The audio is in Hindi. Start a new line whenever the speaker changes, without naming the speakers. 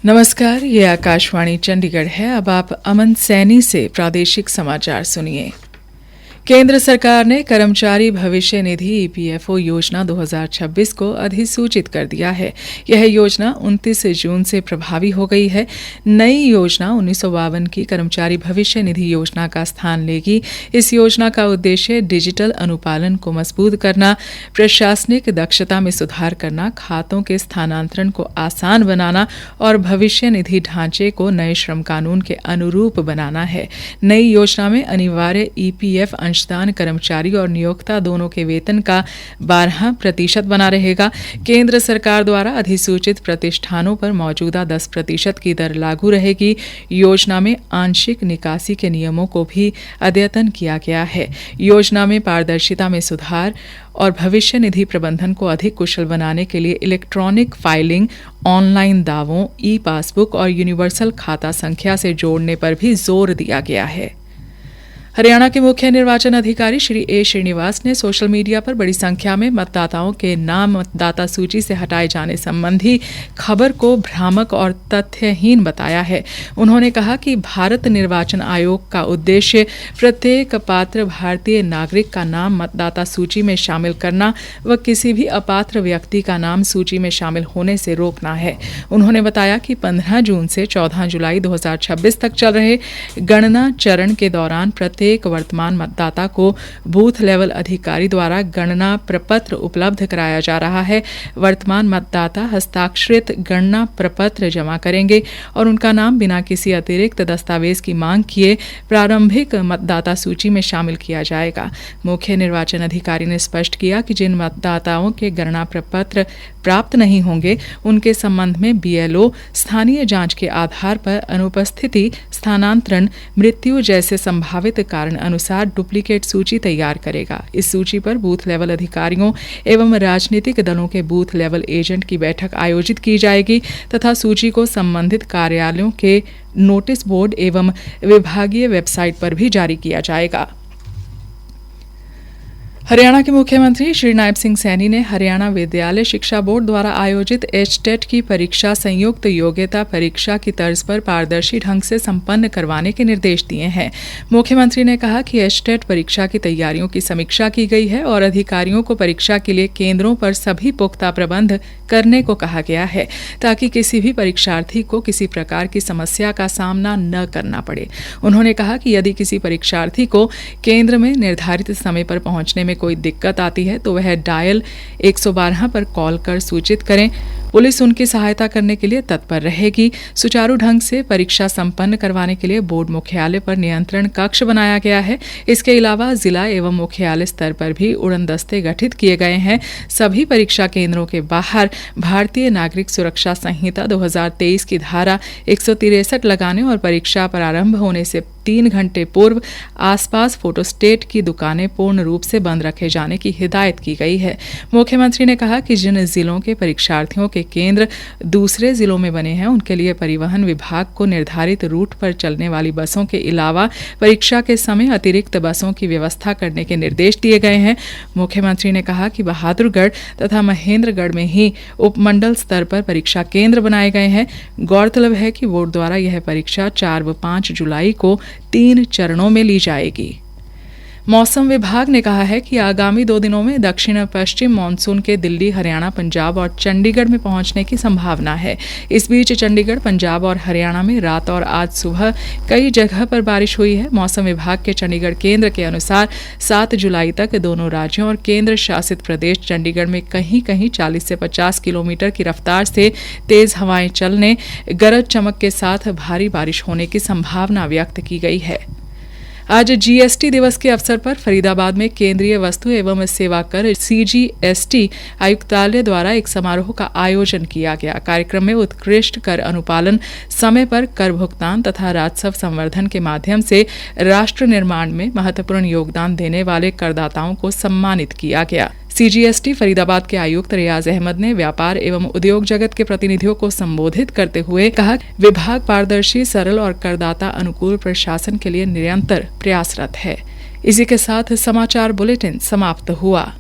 नमस्कार, ये आकाशवाणी चंडीगढ़ है। अब आप अमन सैनी से प्रादेशिक समाचार सुनिए। केंद्र सरकार ने कर्मचारी भविष्य निधि ईपीएफओ योजना 2026 को अधिसूचित कर दिया है। यह योजना 29 जून से प्रभावी हो गई है। नई योजना 1952 की कर्मचारी भविष्य निधि योजना का स्थान लेगी। इस योजना का उद्देश्य डिजिटल अनुपालन को मजबूत करना, प्रशासनिक दक्षता में सुधार करना, खातों के स्थानांतरण को आसान बनाना और भविष्य निधि ढांचे को नए श्रम कानून के अनुरूप बनाना है। नई योजना में अनिवार्य ईपीएफ अंशदान कर्मचारी और नियोक्ता दोनों के वेतन का 12% बना रहेगा। केंद्र सरकार द्वारा अधिसूचित प्रतिष्ठानों पर मौजूदा 10% की दर लागू रहेगी। योजना में आंशिक निकासी के नियमों को भी अद्यतन किया गया है। योजना में पारदर्शिता में सुधार और भविष्य निधि प्रबंधन को अधिक कुशल बनाने के लिए इलेक्ट्रॉनिक फाइलिंग, ऑनलाइन दावों, ई पासबुक और यूनिवर्सल खाता संख्या से जोड़ने पर भी जोर दिया गया है। हरियाणा के मुख्य निर्वाचन अधिकारी श्री ए श्रीनिवास ने सोशल मीडिया पर बड़ी संख्या में मतदाताओं के नाम मतदाता सूची से हटाए जाने संबंधी खबर को भ्रामक और तथ्यहीन बताया है। उन्होंने कहा कि भारत निर्वाचन आयोग का उद्देश्य प्रत्येक पात्र भारतीय नागरिक का नाम मतदाता सूची में शामिल करना व किसी भी अपात्र व्यक्ति का नाम सूची में शामिल होने से रोकना है। उन्होंने बताया कि 15 जून से 14 जुलाई 2026 तक चल रहे गणना चरण के दौरान प्रत्येक वर्तमान मतदाता को बूथ लेवल अधिकारी द्वारा गणना प्रपत्र उपलब्ध कराया जा रहा है। वर्तमान मतदाता हस्ताक्षरित गणना प्रपत्र जमा करेंगे और उनका नाम बिना किसी अतिरिक्त दस्तावेज की मांग किए प्रारंभिक मतदाता सूची में शामिल किया जाएगा। मुख्य निर्वाचन अधिकारी ने स्पष्ट किया कि जिन मतदाताओं के गणना प्रपत्र प्राप्त नहीं होंगे उनके संबंध में बीएलओ स्थानीय जांच के आधार पर अनुपस्थिति, स्थानांतरण, मृत्यु जैसे संभावित कारण अनुसार डुप्लीकेट सूची तैयार करेगा। इस सूची पर बूथ लेवल अधिकारियों एवं राजनीतिक दलों के बूथ लेवल एजेंट की बैठक आयोजित की जाएगी तथा सूची को संबंधित कार्यालयों के नोटिस बोर्ड एवं विभागीय वेबसाइट पर भी जारी किया जाएगा। हरियाणा के मुख्यमंत्री श्री नायब सिंह सैनी ने हरियाणा विद्यालय शिक्षा बोर्ड द्वारा आयोजित एचटेट की परीक्षा संयुक्त योग्यता परीक्षा की तर्ज पर पारदर्शी ढंग से संपन्न करवाने के निर्देश दिए हैं। मुख्यमंत्री ने कहा कि एचटेट परीक्षा की तैयारियों की समीक्षा की गई है और अधिकारियों को परीक्षा के लिए केंद्रों पर सभी पुख्ता प्रबंध करने को कहा गया है ताकि किसी भी परीक्षार्थी को किसी प्रकार की समस्या का सामना न करना पड़े। उन्होंने कहा कि यदि किसी परीक्षार्थी को केंद्र में निर्धारित समय पर पहुंचने में कोई दिक्कत आती है तो वह डायल 112 पर कॉल कर सूचित करें। पुलिस उनकी सहायता करने के लिए तत्पर रहेगी। सुचारू ढंग से परीक्षा संपन्न करवाने के लिए बोर्ड मुख्यालय पर नियंत्रण कक्ष बनाया गया है। इसके अलावा जिला एवं मुख्यालय स्तर पर भी उड़न दस्ते गठित किए गए हैं। सभी परीक्षा केंद्रों के बाहर भारतीय नागरिक सुरक्षा संहिता 2023 की धारा 163 लगाने और परीक्षा प्रारंभ होने से 3 घंटे पूर्व आसपास फोटोस्टेट की दुकानें पूर्ण रूप से बंद रखे जाने की हिदायत की गई है। मुख्यमंत्री ने कहा कि जिन जिलों के परीक्षार्थियों के केंद्र दूसरे जिलों में बने हैं उनके लिए परिवहन विभाग को निर्धारित रूट पर चलने वाली बसों के अलावा परीक्षा के समय अतिरिक्त बसों की व्यवस्था करने के निर्देश दिए गए हैं। मुख्यमंत्री ने कहा कि बहादुरगढ़ तथा महेंद्रगढ़ में ही उपमंडल स्तर पर परीक्षा केंद्र बनाए गए हैं। गौरतलब है कि बोर्ड द्वारा यह परीक्षा 4 व 5 जुलाई को 3 चरणों में ली जाएगी। मौसम विभाग ने कहा है कि आगामी 2 दिनों में दक्षिण पश्चिम मानसून के दिल्ली, हरियाणा, पंजाब और चंडीगढ़ में पहुंचने की संभावना है। इस बीच चंडीगढ़, पंजाब और हरियाणा में रात और आज सुबह कई जगह पर बारिश हुई है। मौसम विभाग के चंडीगढ़ केंद्र के अनुसार 7 जुलाई तक दोनों राज्यों और केंद्र शासित प्रदेश चंडीगढ़ में कहीं कहीं 40 से 50 किलोमीटर की रफ्तार से तेज हवाएं चलने, गरज चमक के साथ भारी बारिश होने की संभावना व्यक्त की गई है। आज जीएसटी दिवस के अवसर पर फरीदाबाद में केंद्रीय वस्तु एवं सेवा कर सीजीएसटी आयुक्तालय द्वारा एक समारोह का आयोजन किया गया। कार्यक्रम में उत्कृष्ट कर अनुपालन, समय पर कर भुगतान तथा राजस्व संवर्धन के माध्यम से राष्ट्र निर्माण में महत्वपूर्ण योगदान देने वाले करदाताओं को सम्मानित किया गया। सीजीएसटी फरीदाबाद के आयुक्त रियाज अहमद ने व्यापार एवं उद्योग जगत के प्रतिनिधियों को संबोधित करते हुए कहा, विभाग पारदर्शी, सरल और करदाता अनुकूल प्रशासन के लिए निरंतर प्रयासरत है। इसी के साथ समाचार बुलेटिन समाप्त हुआ।